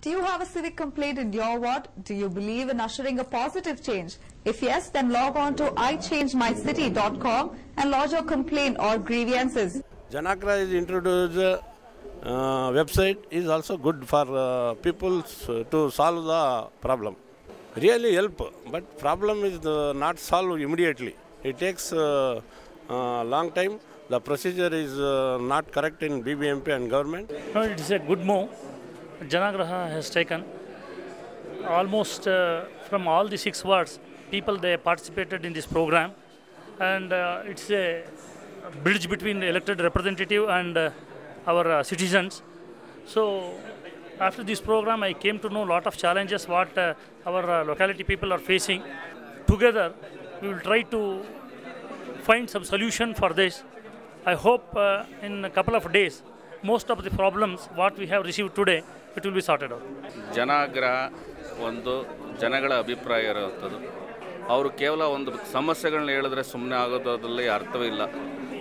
Do you have a civic complaint in your ward? Do you believe in ushering a positive change? If yes, then log on to ichangemycity.com and lodge your complaint or grievances. Janagra is introduced website is also good for people to solve the problem. Really help, but problem is not solved immediately. It takes long time. The procedure is not correct in BBMP and government. No, it is a good move. Janagraha has taken almost from all the 6 wards, people they participated in this program, and it's a bridge between the elected representative and our citizens. So after this program, I came to know a lot of challenges what our locality people are facing. Together, we will try to find some solution for this. I hope in a couple of days, most of the problems what we have received today, it will be sorted out. ಜನಾಗ್ರಹ ಒಂದು ಜನಗಳ ಅಭಿಪ್ರಾಯ ಇರುತ್ತದೆ. ಅವರು ಕೇವಲ ಒಂದು ಸಮಸ್ಯೆಗಳನ್ನ ಹೇಳಿದ್ರೆ ಸುಮ್ಮನೆ ಆಗೋದ್ರಲ್ಲಿ ಅರ್ಥವೇ ಇಲ್ಲ.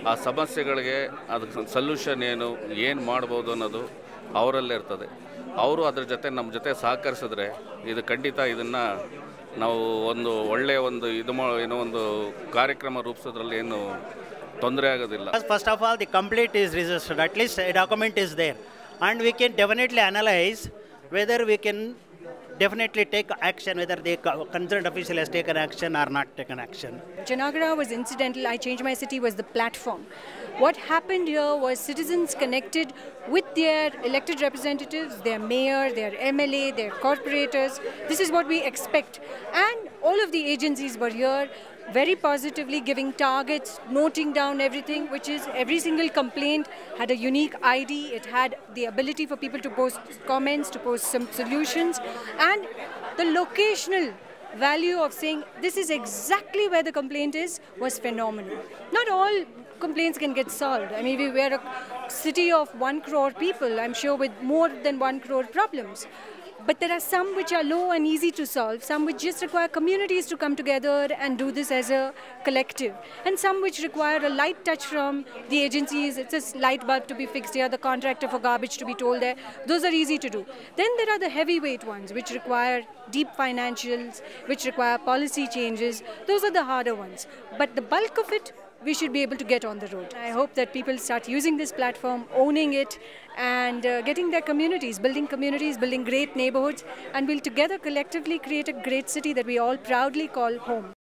ಆ ಸಮಸ್ಯೆಗಳಿಗೆ ಅದಕ್ಕೆ ಸೊಲ್ಯೂಷನ್ ಏನು ಮಾಡ್ಬೋದು ಅನ್ನೋದು ಅವರಲ್ಲೇ ಇರ್ತದೆ. ಅವರು ಅದರ ಜೊತೆ ನಮ್ಮ ಜೊತೆ ಸಹಕರಿಸಿದ್ರೆ ಇದು ಖಂಡಿತ ಇದನ್ನು ನಾವು ಒಂದು ಒಳ್ಳೆಯ ಒಂದು ಏನೋ ಒಂದು ಕಾರ್ಯಕ್ರಮ ರೂಪಿಸೋದ್ರಲ್ಲಿ ಏನು ತೊಂದರೆ ಆಗೋದಿಲ್ಲ. First of all, the complaint is registered. At least a document is there. And we can definitely analyze whether we can definitely take action, whether the concerned official has taken action or not taken action. Janagra was incidental. I Changed My City was the platform. What happened here was citizens connected with their elected representatives, their mayor, their MLA, their corporators. This is what we expect. And all of the agencies were here very positively giving targets, noting down everything, which is every single complaint had a unique ID. It had the ability for people to post comments, to post some solutions, and the locational value of saying this is exactly where the complaint is was phenomenal. Not all complaints can get solved. I mean, we were a city of 1 crore people, I'm sure, with more than 1 crore problems. But there are some which are low and easy to solve, some which just require communities to come together and do this as a collective, and some which require a light touch from the agencies. It's a light bulb to be fixed here, the contractor for garbage to be told there. Those are easy to do. Then there are the heavyweight ones which require deep financials, which require policy changes. Those are the harder ones. But the bulk of it, we should be able to get on the road. I hope that people start using this platform, owning it, and getting their communities, building great neighborhoods, and we'll together collectively create a great city that we all proudly call home.